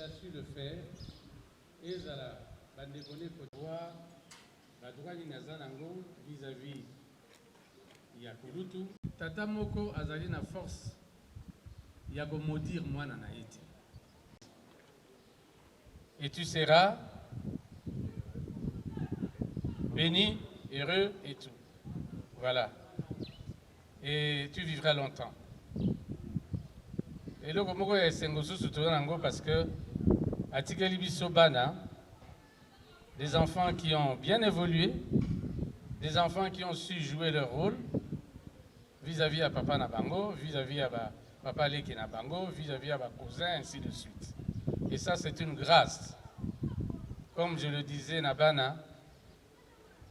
a su le faire. Ezala bandekone kotoa badroit ninaza nango vis-à-vis ya kulutu. Tata moko azali na force ya maudire mwana na ye. Et tu seras béni, heureux et tout. Voilà. Et tu vivras longtemps. Et le moko ya esengo susu nango parce que atikeli biso bana, des enfants qui ont bien évolué, des enfants qui ont su jouer leur rôle vis-à-vis à papa Nabango, vis-à-vis à papa Leki Nabango, vis-à-vis à ma cousin, ainsi de suite. Et ça, c'est une grâce. Comme je le disais, Nabana,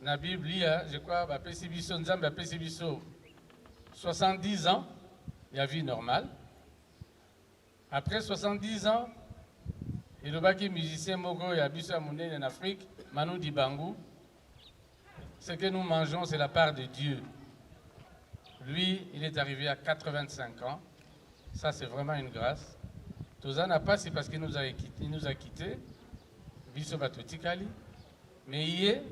na Bible, je crois, Pesibiso Nzambe, Pesibiso, 70 ans, il y a vie normale. Après 70 ans, il y a des musiciens Mogo et Abisso Amouné en Afrique, Manu Dibangu. Ce que nous mangeons, c'est la part de Dieu. Lui, il est arrivé à 85 ans. Ça, c'est vraiment une grâce. Toza n'a pas, c'est parce qu'il nous a quittés. Biso Batotikali. Mais il est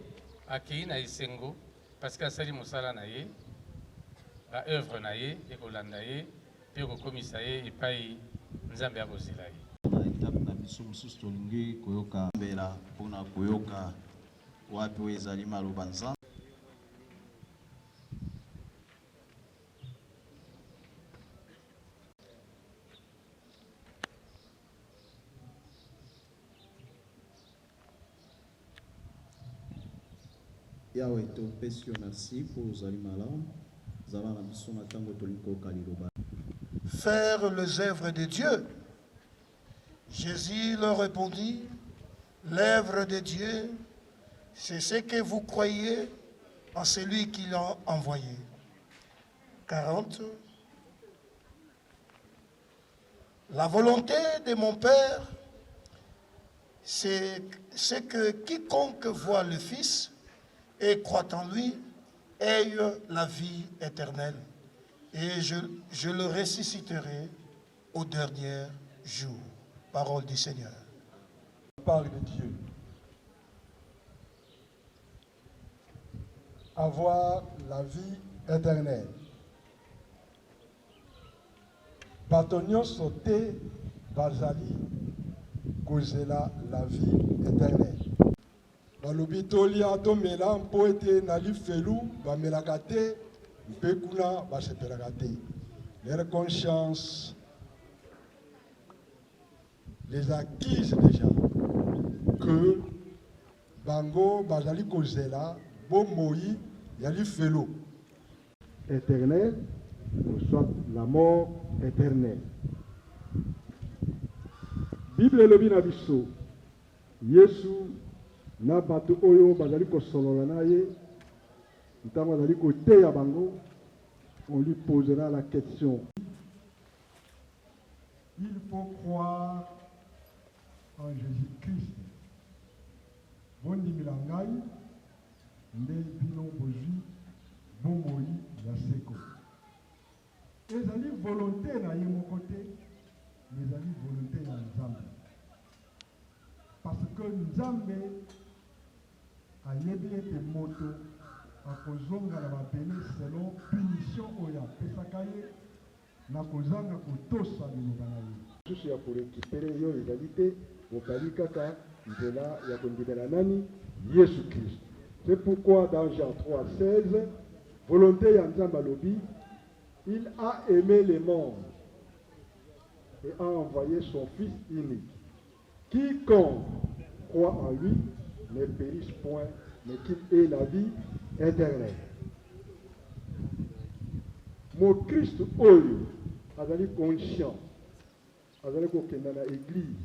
à Keina Isengo, parce qu'à Sali Moussala Naye, la œuvre Naye, et Kolandaye, puis au commissaire, et pas Nzambe Agozilaye. Biso mususu tolingi koyoka mbela mpona koyoka wapi oyo ezali maloba Nzambe. Yahweh topesi merci pour ozali malamu zala na biso na tango tolingi koyoka liloba. Faire les œuvres de Dieu. Jésus leur répondit, l'œuvre de Dieu, c'est ce que vous croyez en celui qui l'a envoyé. 40. La volonté de mon Père, c'est que quiconque voit le Fils et croit en lui ait la vie éternelle. Et je le ressusciterai au dernier jour. Parole du Seigneur. Parole de Dieu. Avoir la vie éternelle. Batonio sauté, Bazali, Kozela, la vie éternelle. Balobitolia, Tomela, Poete, Nali Felou, Bamelagate, Bekuna, Baseperagate. Leur conscience les acquises déjà que Bango, Bazali Kozela, Bomoi, Yali Felo. Éternel, soit la mort éternelle. Bible lobi na biso. Yesu na bato oyo bazali kosolola na ye. Ntango bazali koteya bango, on lui posera la question. Il faut croire en Jésus-Christ. Bondi milangai, nde bino bozwi, bomoi ya seko. Ezali volonté na ye moko te, ezali volonté na Nzambe. Parce que Nzambe ayebi ete moto akozonga na mabele selon punition oyo apesaka ye na kozanga kotosa liloba na ye. Susu ya korekipere yo ezali te, bokali kaka nzela ya kondimela nani? Yesu Christ. C'est pourquoi dans Jean 3,16, volonté ya Nzambe alobi, il a aimé le monde et a envoyé son Fils unique. Quiconque croit en lui ne périsse point, mais qu'il ait la vie éternelle. Mon Christ oyo azali conscient, azali kokenda na église,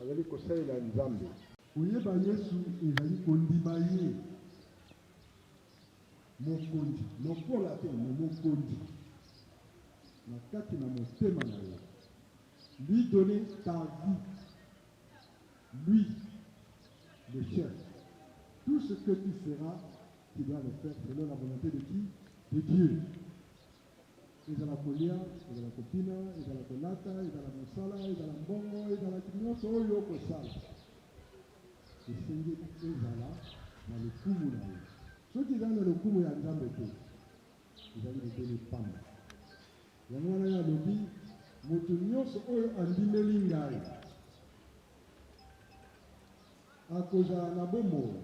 azali kosalela Nzambe. Oyeba Yesu ezali kondima ye mokondi, lokola te mokondi na kati na motema na ye. Lui donner ta vie, lui, le chef. Tout ce que tu feras, tu dois le faire selon la volonté de qui? De Dieu. ezala kolia, ezala kopina, ezala kolata, ezala mosala, ezala mbongo, ezala nyonso oyo okosala. Esengi ezala na lokumu na yo. Soki eza na lokumu ya Nzambe te, ezali libele pamba. Yango wana ye alobi, moto nyonso oyo andimeli ngai akozala na bomoi,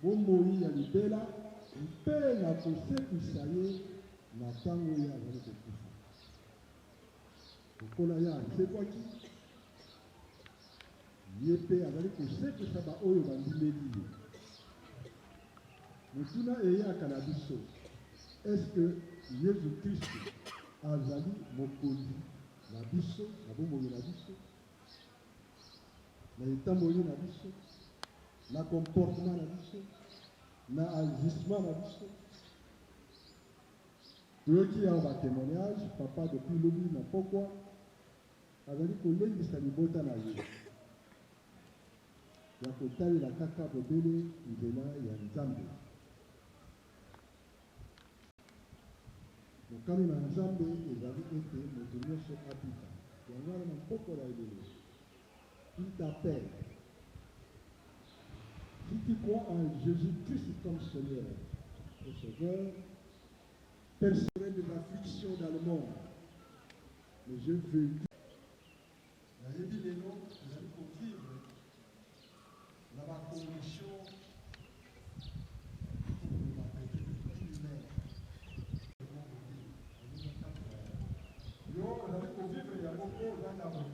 bomoi ya libela, mpe nakosekisa ye na ntango ye azali kokufa. Lokola ye asekwaki, ye mpe azali kosekisa baoyo bandimeli ye. Motuna eyaka na biso, eske Yesu Kristo azali mokonzi na biso, na bomoi na biso, na etamboli na biso, na comportement na biso, na agissement na biso. Toyoki ya ba témoignage, papa depuis lobi na pokwa azali kolengisa libota na ye ya kotalela kaka bobele nzela ya Nzambe. Mokano na Nzambe ezali ete moto nyonso abika. Yango wana na pokwa na ebele. Il t'appelle. Si tu crois en Jésus-Christ comme Seigneur et Sauveur, personne de l'affliction dans le monde. Mais je veux la les noms, vous allez pour vivre dans ma condition de ma humaine. Yo, vous allez pour vivre, il y a beaucoup dans la vie.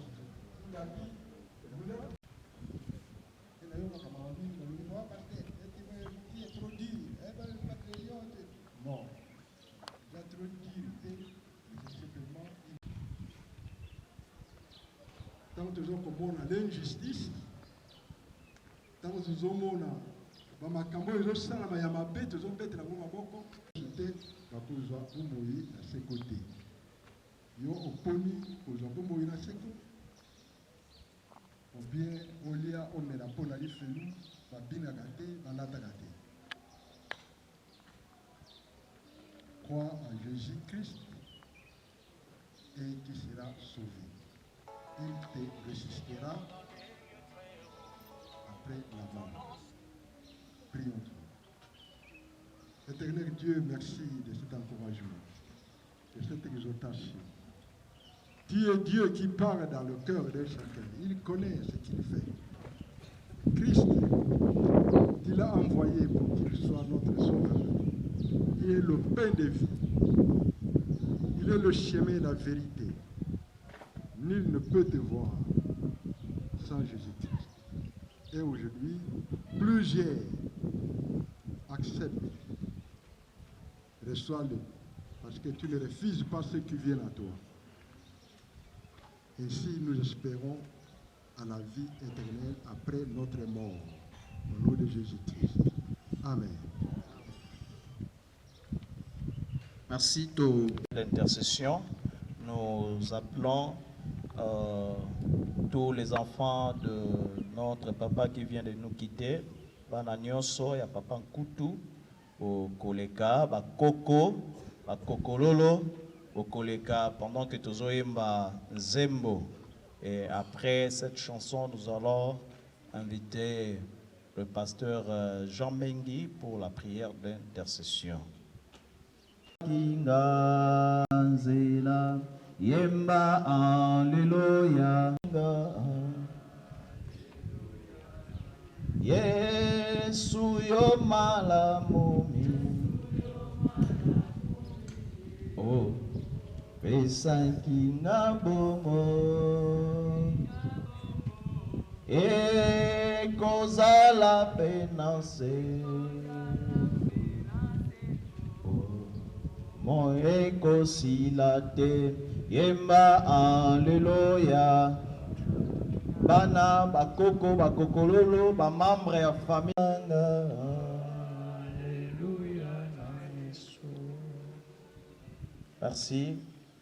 La vie, vous avez. Et d'ailleurs, ma camarade dit, tu es trop dur. Non. J'ai trop dur. C'est simplement. Tant que nous avons l'injustice, tant que nous avons bamakambo ezosala ya mabe tozobetela ngo maboko te bakozwa bomoi na se kote yo oponi kozwa bomoi na seko ou bien olia omela mpona lifelu babinaka te balataka te. Crois en Jésus-Christ et tu seras sauvé. Il te ressuscitera après la mort. Prions. Éternel Dieu, merci de cet encouragement, de cette exhortation. Tu es Dieu qui parle dans le cœur de chacun. Il connaît ce qu'il fait. Christ, tu l'as envoyé pour qu'il soit notre sauveur. Il est le pain de vie. Il est le chemin de la vérité. Nul ne peut te voir sans Jésus-Christ. Et aujourd'hui, plusieurs acceptent. Reçois-le, parce que tu ne refuses pas ceux qui viennent à toi. Ainsi, nous espérons à la vie éternelle après notre mort. Au nom de Jésus-Christ. Amen. Merci de l'intercession. Nous appelons tous les enfants de notre papa qui vient de nous quitter. Bana nyonso ya papa Nkutu, au Koleka, Bakoko, Bakokololo, au Koleka, pendant que Tozoemba Zembo. Et après cette chanson, nous allons inviter le pasteur Jean Mengi pour la prière d'intercession. Kinga nzela yemba alleluia Yesu yo malamu oh pesa kinga bomo e kozala penance mon ego silate yemba alleluia bana bakoko bakokololo ba membre ya famille alleluia na Yesu. Merci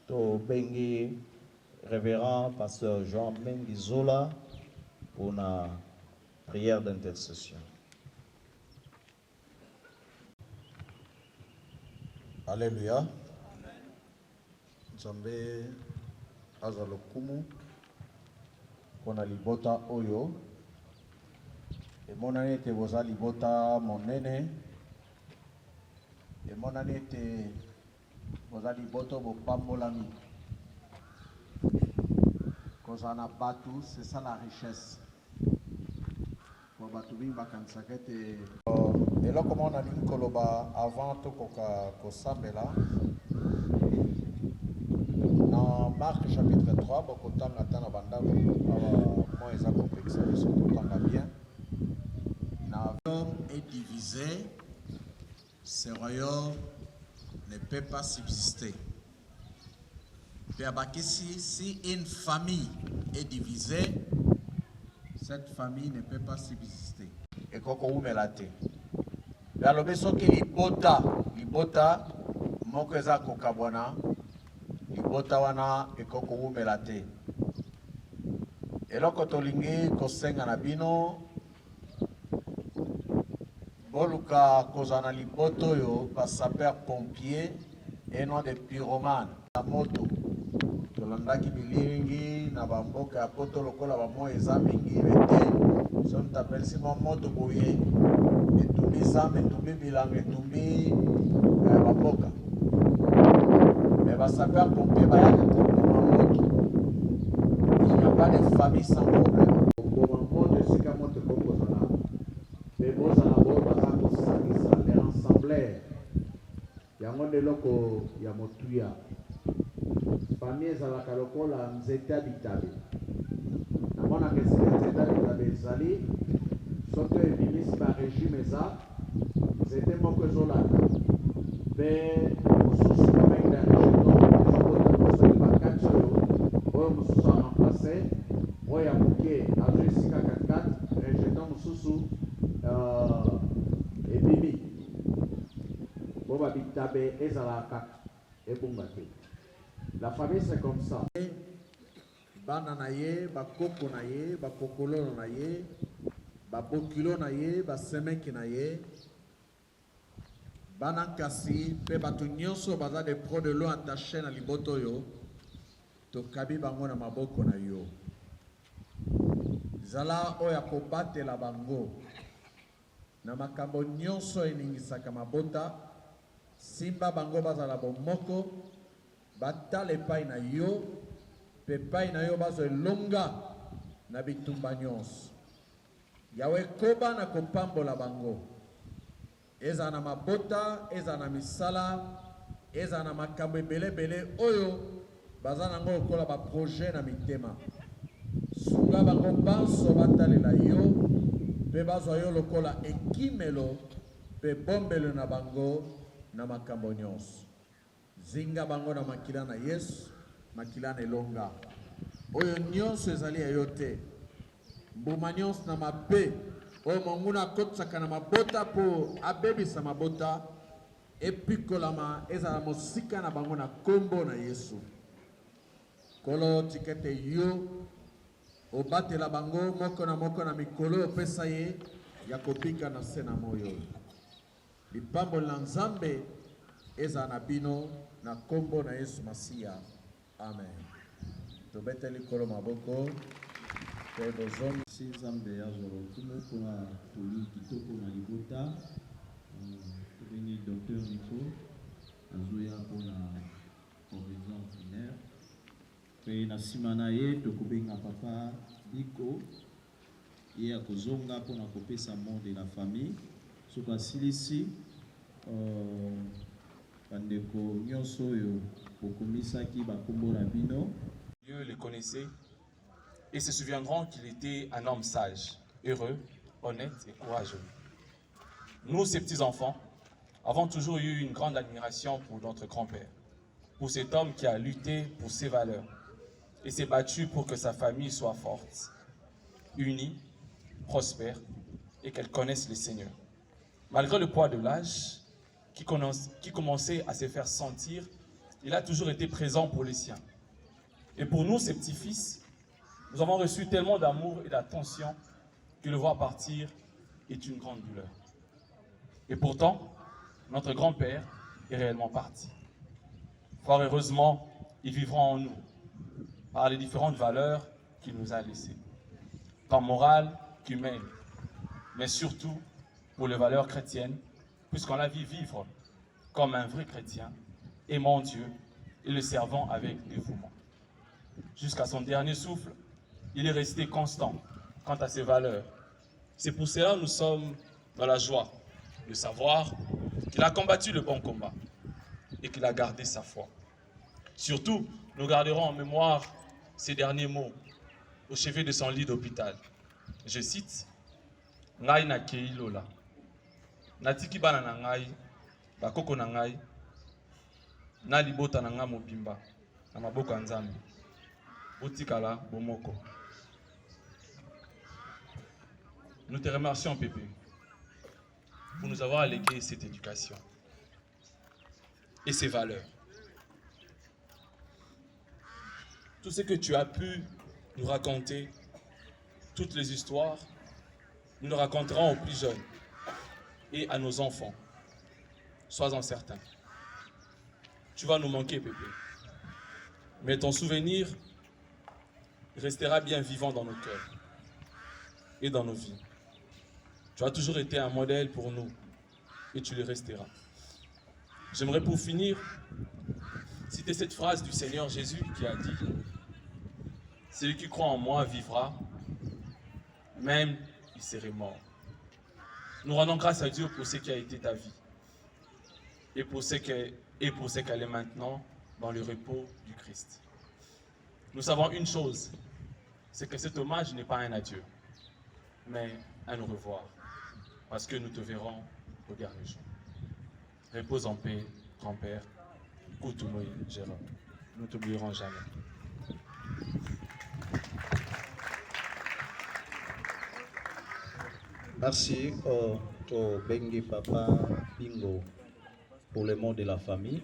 to bengi révérend pasteur Jean Mengizola pour la prière d'intercession. Alléluia. Nzambe azalokumu pona libota oyo emonani ete boza libota monene emonani ete boza libota bopambolami kozala na batu c'est ça la richesse po bato mingi bakanisaka ete eloko moko nalingi koloba avant tokoka kosambela. Dans Marc chapitre 3, bokotanga tana bandako moi eza complexe biso totanga bien. L'homme est divisé, ce royaume ne peut pas subsister. Si une famille est divisée, cette famille ne peut pas subsister. Et koko umelate. Yalobe soki libota moko eza kokabwana. Libota wana ekoko umela te. Eloko tolingi kosenga na bino boluka kozana liboto yo ba sapeur pompier et non de pyromane. La moto tolandaki bilingi na bamboka ya poto lokola bamo eza mingi bete son tapel si moto boye etumbi zamba etumbi bilanga etumbi bamboka. Mais va savoir pomper il n'y a pas de famille sans problème. Les rassembleurs, il y a un loko ya motuya. Famille ezalaka lokola nzete bitabe. Namona ke nzete bitabe ezali soto ebimisi ba régime eza nzete moko ezolanda. Mais mosusu bamenga oyo mosusu aremplace oyo ya moke azwi esika 4 rejeton mosusu ebimi bo babitabe ezalaka ebunga te. La famille c'est comme ça. Bana na ye bakoko na ye bakokololo na ye babokilo na ye basemeki na ye bana kasi pe bato nyonso baza de pro de l'eau attaché na liboto yo tokabi bango na maboko na yo zala oya kobatela bango na makambo nyonso eningisaka mabota simba bango bazala bomoko batala epai na yo pe epai na yo bazwa elonga na bitumba nyonso yawe koba na kopambola bango eza na mabota eza na misala eza na makambo ebele oyo baza nango lokola baprojet na mitema sunga bango banso batalela yo mpe bazwa yo lokola ekimelo mpe bombelo na bango na makambo nyonso zinga bango na makila na Yesu makila na elonga oyo nyonso ezali ya yo te mbuma nyonso na mabe oyo monguna akotisaka na mabota mpo abebisa mabota epikolama ezala mosika na bango na kombo na Yesu kolo tikete yo obatela bango moko na mikolo opesa ye ya kopika na se na moyo lipambo la Nzambe ezala na bino na kombo na Yesu Masiya amen. Tobeteli kolo maboko pe bozongi si Nzambe azolokumu mpona toli kitoko na libota tobengi docteur Nico azoya mpona horizon ordinaire mpe na nsima na ye tokobenga papa Biko ye akozonga mpona kopesa mot de la famille soki asilisi bandeko nyonso oyo bokomisaki bakombo na bino. Dieu le connaissait et se souviendront qu'il était un homme sage, heureux, honnête et courageux. Nous, ces petits-enfants, avons toujours eu une grande admiration pour notre grand-père, pour cet homme qui a lutté pour ses valeurs et s'est battu pour que sa famille soit forte, unie, prospère et qu'elle connaisse le Seigneur. Malgré le poids de l'âge qui commençait à se faire sentir, il a toujours été présent pour les siens. Et pour nous, ses petits-fils, nous avons reçu tellement d'amour et d'attention que le voir partir est une grande douleur. Et pourtant, notre grand-père est réellement parti. Fort heureusement, ils vivront en nous par les différentes valeurs qu'il nous a laissées, tant morales qu'humaines, mais surtout pour les valeurs chrétiennes, puisqu'on l'a vu vivre comme un vrai chrétien, aimant Dieu et le servant avec dévouement. Jusqu'à son dernier souffle, il est resté constant quant à ses valeurs. C'est pour cela que nous sommes dans la joie de savoir qu'il a combattu le bon combat et qu'il a gardé sa foi. Surtout, nous garderons en mémoire ces derniers mots au chevet de son lit d'hôpital. Je cite, « Ngai na kei lola, natiki bana na ngai, bakoko na ngai, na libota na ngai mobimba, na maboko ya Nzambe, botikala bomoko. » Nous te remercions, Pépé, pour nous avoir légué cette éducation et ces valeurs. Tout ce que tu as pu nous raconter, toutes les histoires, nous le raconterons aux plus jeunes et à nos enfants. Sois-en certain. Tu vas nous manquer, Pépé. Mais ton souvenir restera bien vivant dans nos cœurs et dans nos vies. Tu as toujours été un modèle pour nous et tu le resteras. J'aimerais pour finir citer cette phrase du Seigneur Jésus qui a dit « Celui qui croit en moi vivra, même il serait mort. » Nous rendons grâce à Dieu pour ce qui a été ta vie et pour ce qu'elle est maintenant dans le repos du Christ. Nous savons une chose, c'est que cet hommage n'est pas un adieu, mais un au revoir, parce que nous te verrons au dernier jour. Repose en paix, grand-père, Koutumoy Jérôme. Nous ne t'oublierons jamais. Merci au Bengi Papa Bingo pour le mot de la famille.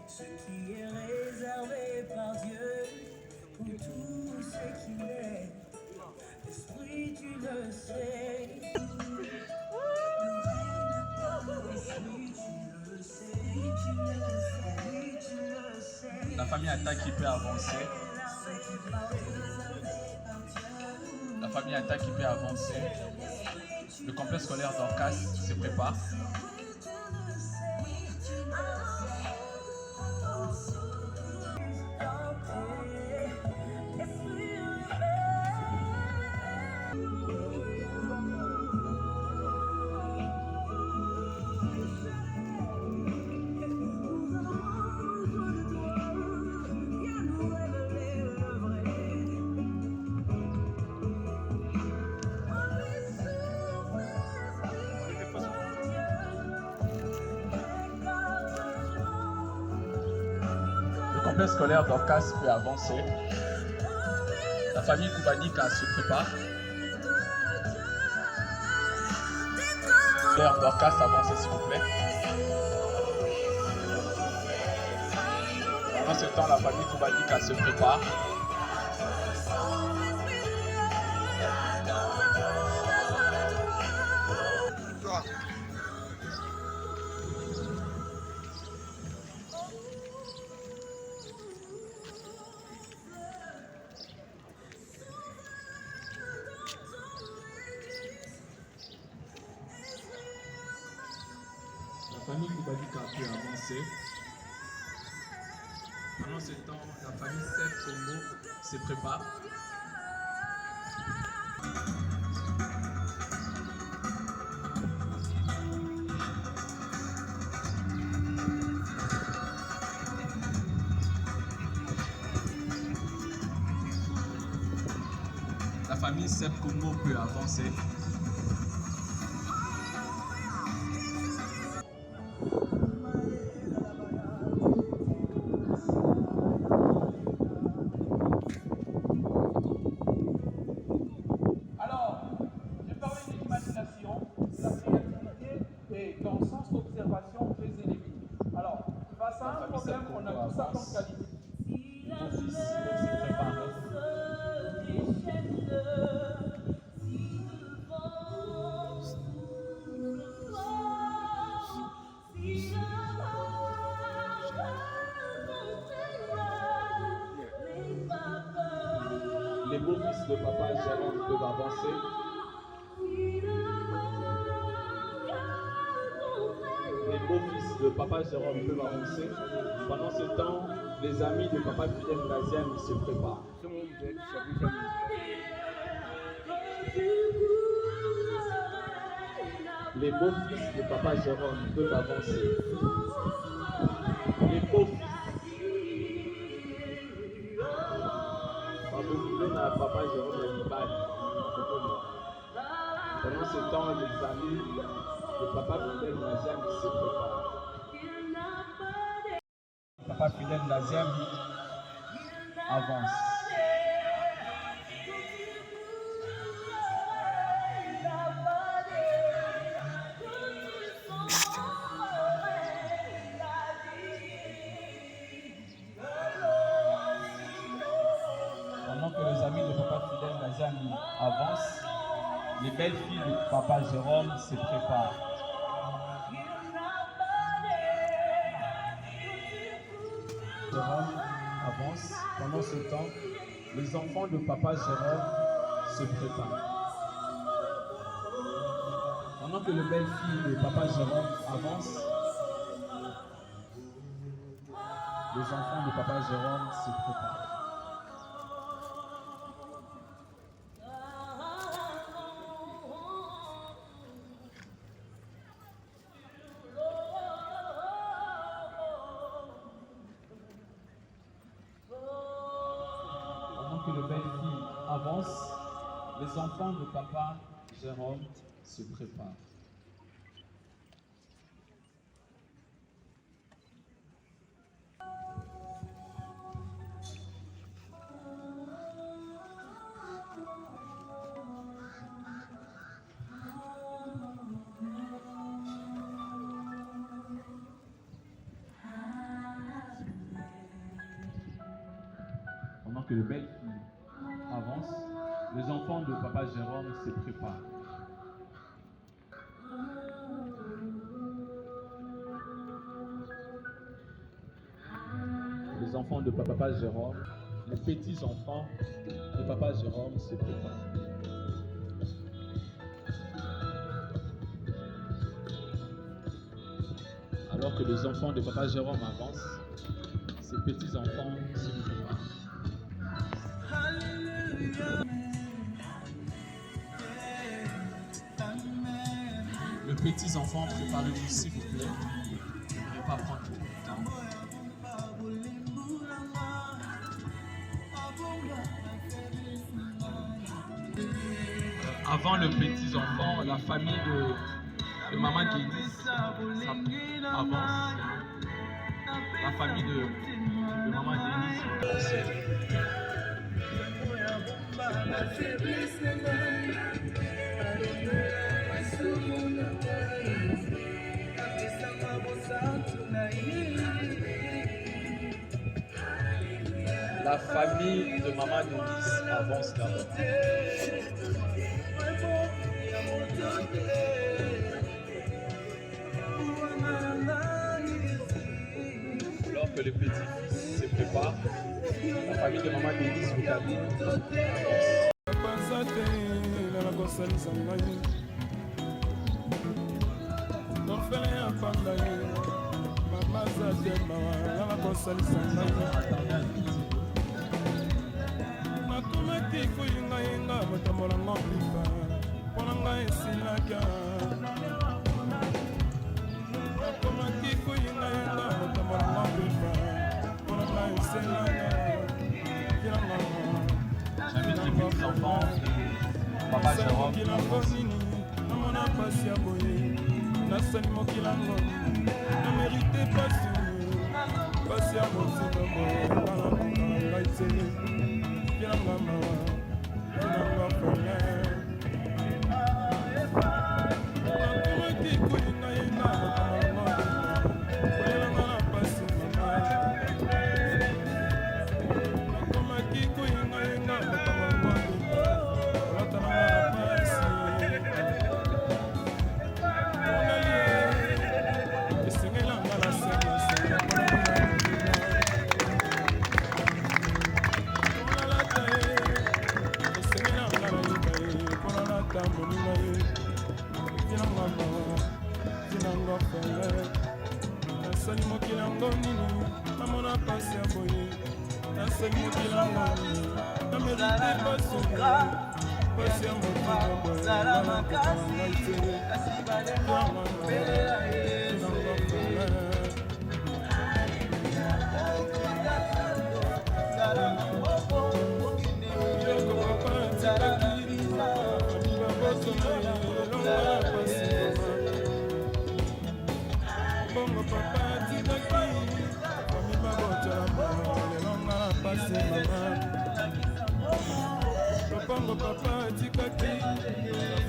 Ce qui est réservé par Dieu pour tout ce qu'il est. Esprit, tu le sais. La famille Attaque qui peut avancer. La famille Attaque qui peut avancer. Le complexe scolaire d'Orcas se prépare. Le complexe scolaire d'Orcas peut avancer. La famille Koubanika se prépare. L'air d'Orcas avancez s'il vous plaît. Pendant ce temps, la famille Koubanika se prépare. La famille Koubanika peut avancer. Pendant ce temps, la famille Seb Congo se prépare. famille Seb Congo peut avancer. Alors, j'ai parlé d'imagination, la créativité et ton sens d'observation très élevé. Alors, face à un problème, on a tout ça comme qualité. Mon fils s'est préparé. Les beaux-fils de papa Jérôme peuvent avancer. Les beaux-fils de papa Jérôme peuvent avancer. Pendant ce temps, les amis de papa Fidèle Naziam se préparent. Les beaux-fils de papa Jérôme peuvent avancer. Les beaux-fils. Papa Jérôme est Liban. Pendant ce temps, les amis de papa Fidèle Naziam se préparent. Papa Fidèle Naziam avance. Pendant que les amis de papa Fidèle Naziam avancent, les belles filles de papa Jérôme se préparent. Jérôme avance. Pendant ce temps, les enfants de papa Jérôme se préparent. Pendant que les belles filles de papa Jérôme avancent, les enfants de papa Jérôme se préparent. Pendant que les belles filles avancent, les enfants de papa Jérôme se préparent. Pendant que les belles filles avancent, les enfants de papa Jérôme se préparent. Les enfants de papa Jérôme, les petits enfants de papa Jérôme se préparent. Alors que les enfants de papa Jérôme avancent, ces petits enfants se préparent. Les petits enfants, préparez-vous s'il vous plaît. Je ne vais pas prendre trop de temps. Avant le petit enfant, la famille de maman Guénis avance. La famille de maman Guénis avance. La famille de maman Denise avance d'abord. Alors que le petit-fils se prépare, la famille de maman Denise au cabine nakomaki kuyingayenga motambolango mpipa mpona ngai esilaka nakomaki kuyingayenga motambolango mpipa mpona ngai esilaka J'invite les petits enfants yango nini namona pasi ya boye nasali mokilango na merite pasi ya motindo boye banakoka ngai te kilanga mawa kilanga pole nakomaki kolinga ye na mokamango kolelanga na pasi mama nakomaki kolinga ye na mokamango nasali mokilango nini namona pasi ya boye nasali mokilango nini namerite pasi ya mokilango boye nanakoka ngai te bongo papa tikaki fami babotelama lelonga na pasi mama lopango papa tikaki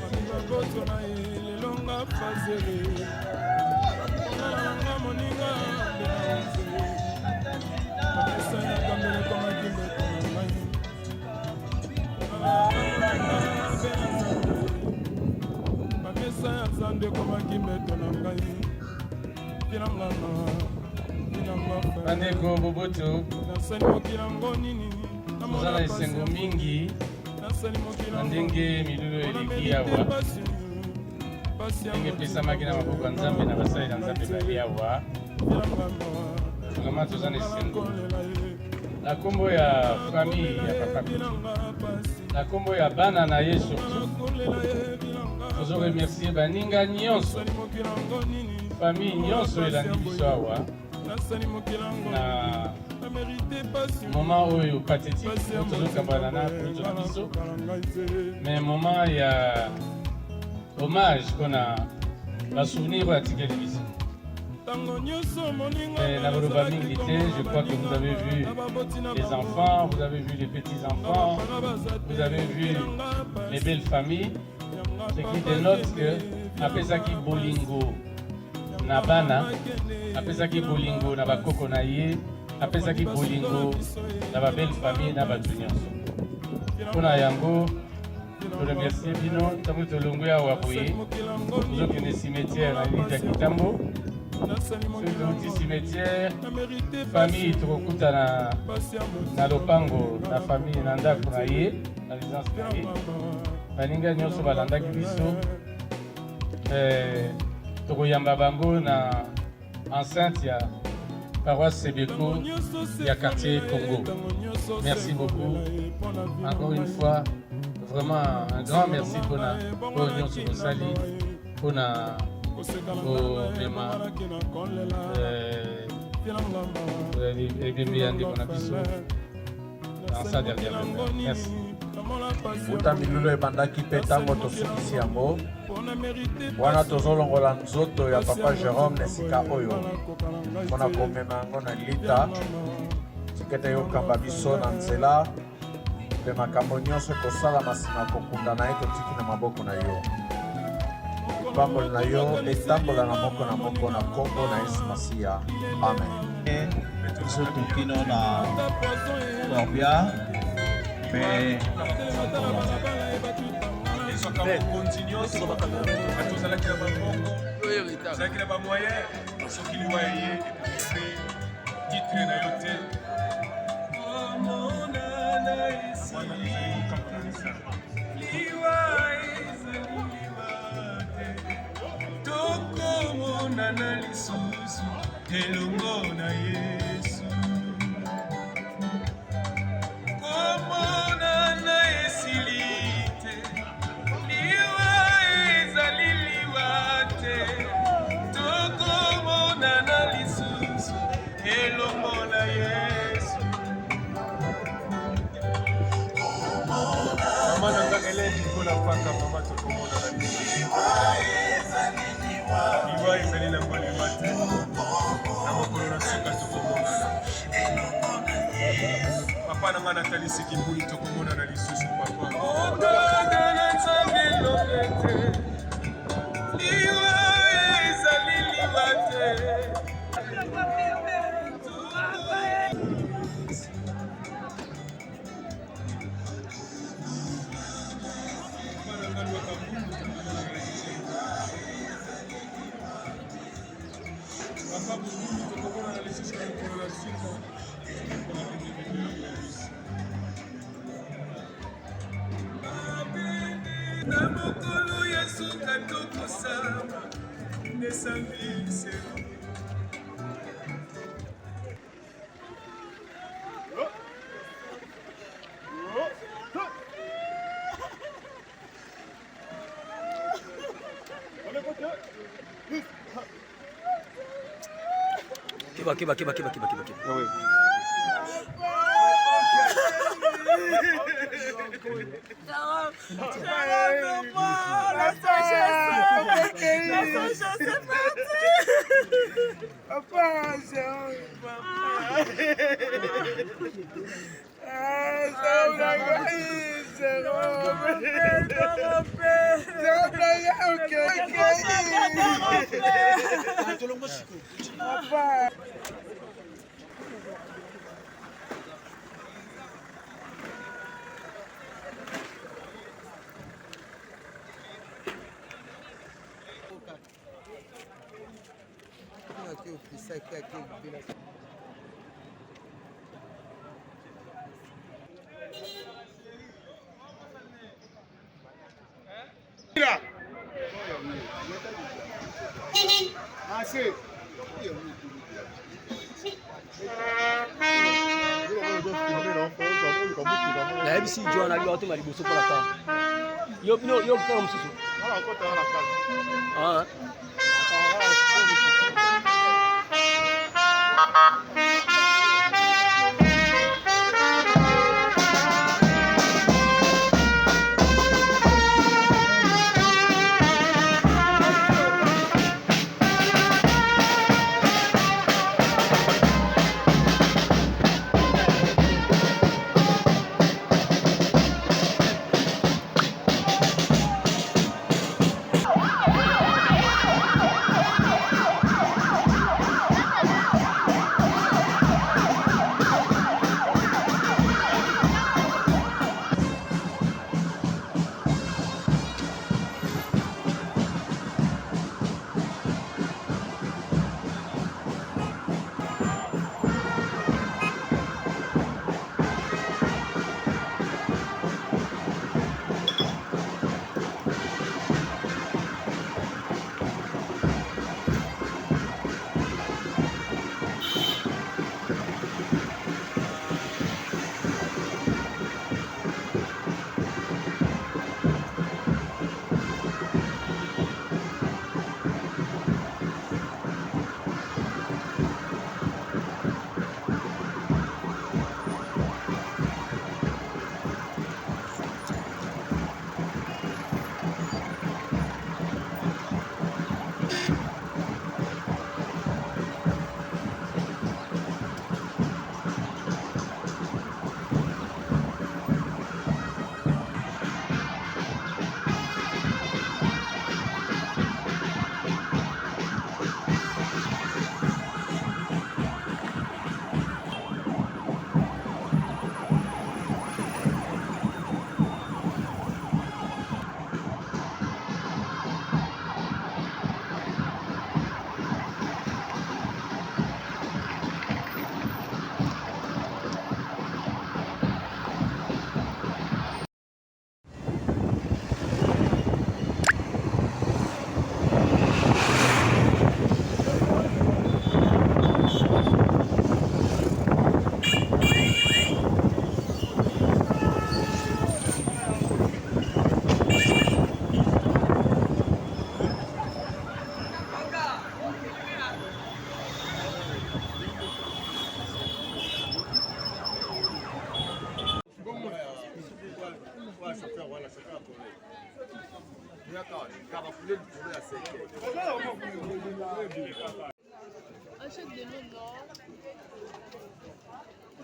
fami baboto na ye lelonga fazele nanga moninga mbenaze bamesanya kambele komakimbe kona ngai bamesa ya nzambe komakimbe tona ngai bandeko boboto toza na esengo mingi na ndenge milulu eleki awa ndenge epesamaki na maboko ya nzambe na basali na nzambe bali awa vraiment toza na esengo na nkombo ya famille ya papa Kutu na nkombo ya bana na ye surtout tozoremercie baninga nyonso famille nyonso elandi biso awa na moment oyo pathétique oyo tozokambana na kutu na biso mais moment ya hommage mpona basouvenir oyo atikeli biso. Na koloba mingi te, je crois que vous avez vu les enfants, vous avez vu les petits-enfants, vous avez vu les belles familles, ce qui dénote que apesaki bolingo na bana, apesaki bolingo na bakoko na ye, apesaki bolingo na ba belle famille na batu nyonso. Mpona yango toremercie bino ntango tolongwe awa boye tozokende cimetière na lili ya Kitambo. Soki touti cimetière famille tokokutana na lopango na famille na ndako na ye na résidence na ye baninga nyonso balandaki biso tokoyamba bango na enceinte ya paroisse Sebeko ya quartier Congo. Merci beaucoup encore une fois, vraiment un grand merci pour nyonso kosali mpona komema ebembe ya ndeko na biso dans sa dernière demeure. Merci. Buta milulu ebandaki mpe ntango tosukisi yango wana tozolongola nzoto ya papa Jérôme na esika oyo mpona komema yango na lita tikete yokamba biso na nzela mpe makambo nyonso ekosalama nsima kokunda na ye totiki na maboko na yo. Pambol na yo etambola na moko na Kongo na Yesu Masiya. Amen. Biso tokino na Corbia mpe ozalaki na bamoyen soki liwa ye titre na yo te tokomonana lisusu elongo na Yesu komonana esili te liwa ezali liwa te tokomonana lisusu elongo na Yesu mama nanga eleki mpona paka mama tokomona nanga Nathalie Sikibuli tokomona na lisusu papa. Namokolo Yesu katoko sama nesambise. Kiba. Oui. La ABC John ali watu malibuso kwa ta. Yo kwa msusu. Ah. Achète de l'eau, non.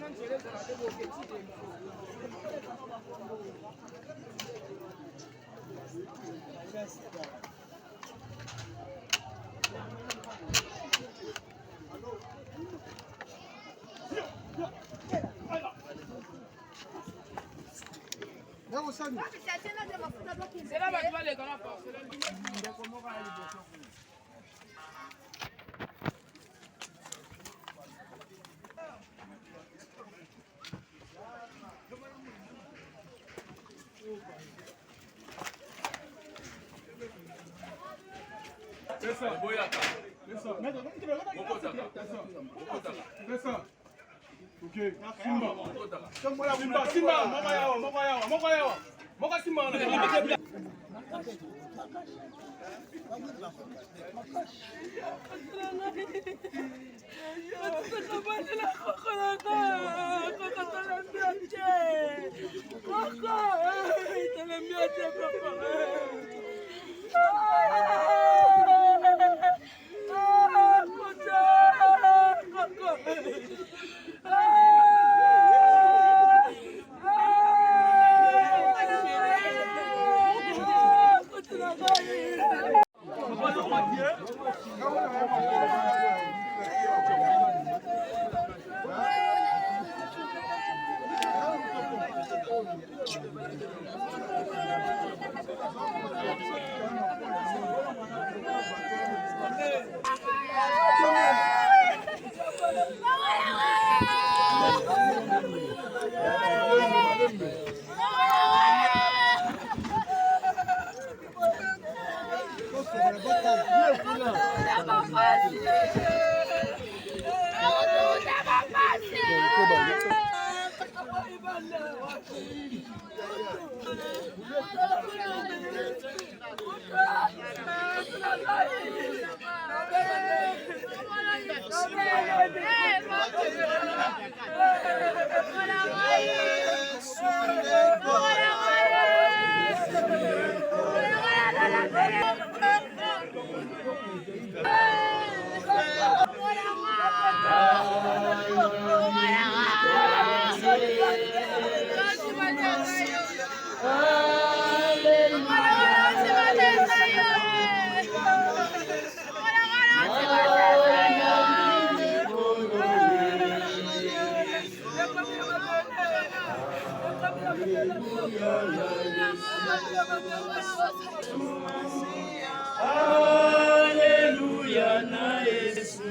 Alléluia na Yesu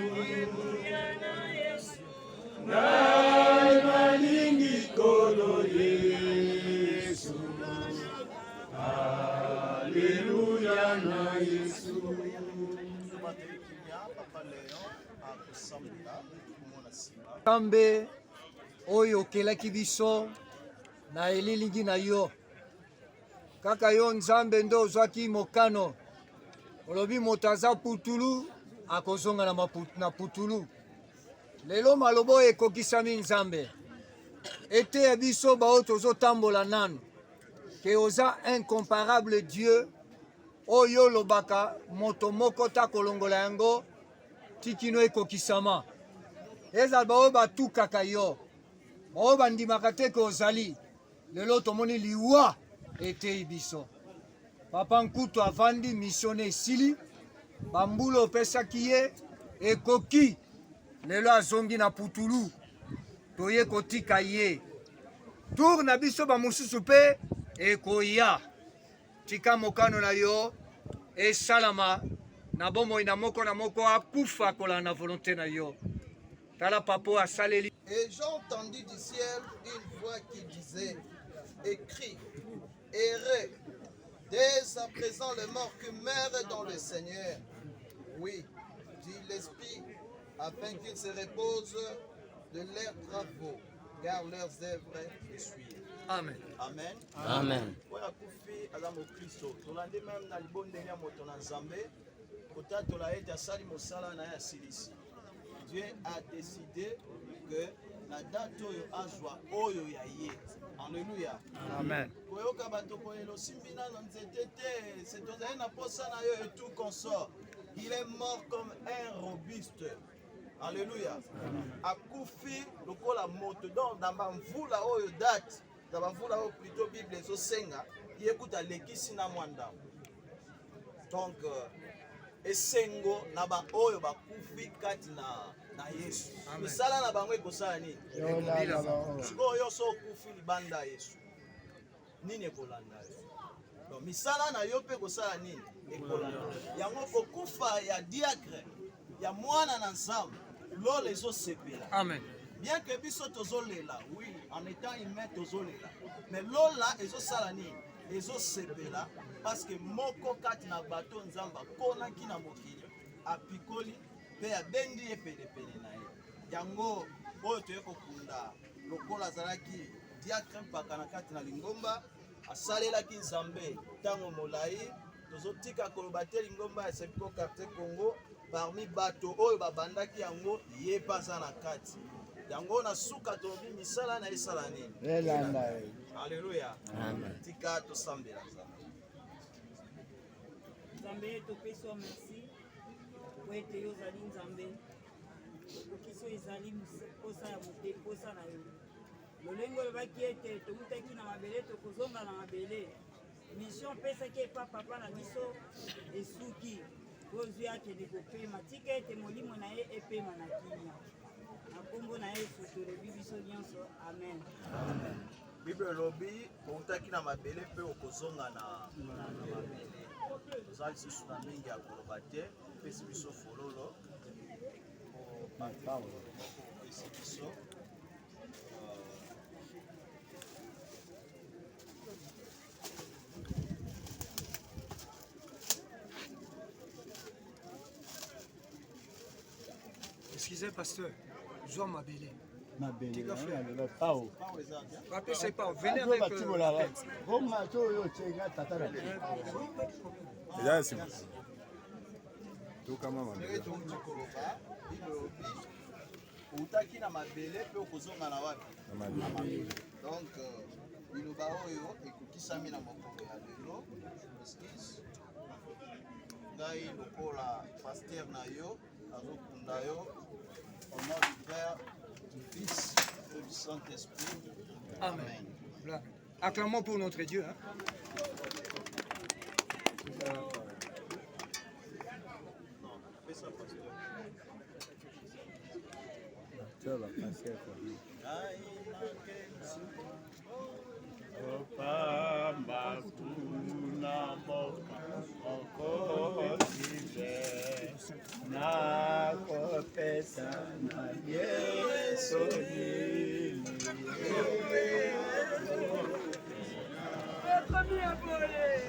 na lingi kolo Yesu. Alléluia na Yesu. Nzambe oyo okelaki biso na elilingi na yo kaka yo Nzambe nde ozwaki mokano olobi moto aza putulu akozonga na putulu. Lelo maloba oyo ekokisami Nzambe ete ya biso bao tozotambola nanu ke oza incomparable Dieu oyo lobaka moto moko ta kolongola yango tikino ekokisama. Ezala bao batukaka yo bao bandimaka te ke ozali. Lelo tomoni liwa etei biso. Papa Nkutu avandi missione esili bambula opesaki ye ekoki. Lelo azongi na putulu toye kotika ye. Tour na biso bamosusu pe ekoya. Tika mokano na yo esalama na bomoi na moko akufa kola na volonté na yo. Tala papo asaleli. Et j'entendis du ciel une voix qui disait: écris, errez, dès à présent les morts qui meurent dans le Seigneur. Oui, dit l'Esprit, afin qu'ils se reposent de leurs travaux, car leurs œuvres les suivent. Amen. Amen. Amen. Oya kufi azamo Kristo. Tolande même na libondeli ya moto na Nzambe. Kota tolaete asali mosala na ya silisi. Dieu a décidé que la date oyo azwa oyo ya ye. Alléluia. Amen. Koyoka bato koyelo simbina na nzete te. C'est tozali na posa na yo et tout consort. Il est mort comme un robuste. Alléluia. Akufi lokola moto donc dans bamvula oyo date dans bamvula oyo plutôt Bible ezosenga yekuta lekisi na mwanda. Donc esengo na ba oyo bakufi kati na Yesu. Misala na bango ekosala nini? Sikoyo so kufi libanda Yesu. Nini ekolanda? Donc misala na yo pe kosala nini? Ekolanda. Yango kokufa ya diacre ya mwana na nzambe lolo ezosepela. Amen. Bien que biso tozolela, oui, en étant humain tozolela. Mais lola ezosala nini? Ezosepela parce que moko kati na bato nzamba kona kina mokili apikoli pe abendi ye pene na ye. Yango oyo toye kokunda lokola zalaki diacre mpaka na kati na lingomba asalelaki nzambe tango molai tozotika koloba te lingomba ya sepiko quartier Congo parmi bato oyo babandaki yango ye pasa na kati yango na suka tobi misala na esala nini. Alléluia. Amen. Tika tosambela Nzambe topesi yo merci po ete yo ozali nzambe okiso ezali posa ya mote posa na yo lolenge olobaki ete tokutaki na mabele tokozonga na mabele mission opesaki epa papa na biso esuki ozwi akende kopema tika ete molimo na ye epema na kimia na kombo na Yesu tolobi biso nyonso amen. Bible lobi okutaki na mabele pe okozonga na mabele ozali lisusu na mingi ya koloba te opesi biso fololo opesi biso Excusez pasteur, Jean Mabélé. Mabélé, le Pao. Rappelez pas, venez avec utaki na mabele pe okozonga na wapi? Donc biloba oyo ekokisami na mokolo ya lelo excuse ngai lokola pasteur na yo azokunda yo au nom du Père, du Fils et du Saint-Esprit. Amen. Amen. Acclamons pour notre Dieu. Hein? Non, fais ça, pasteur. Opamba kuna moka okosibe nako pesa na Yesu Combien pour les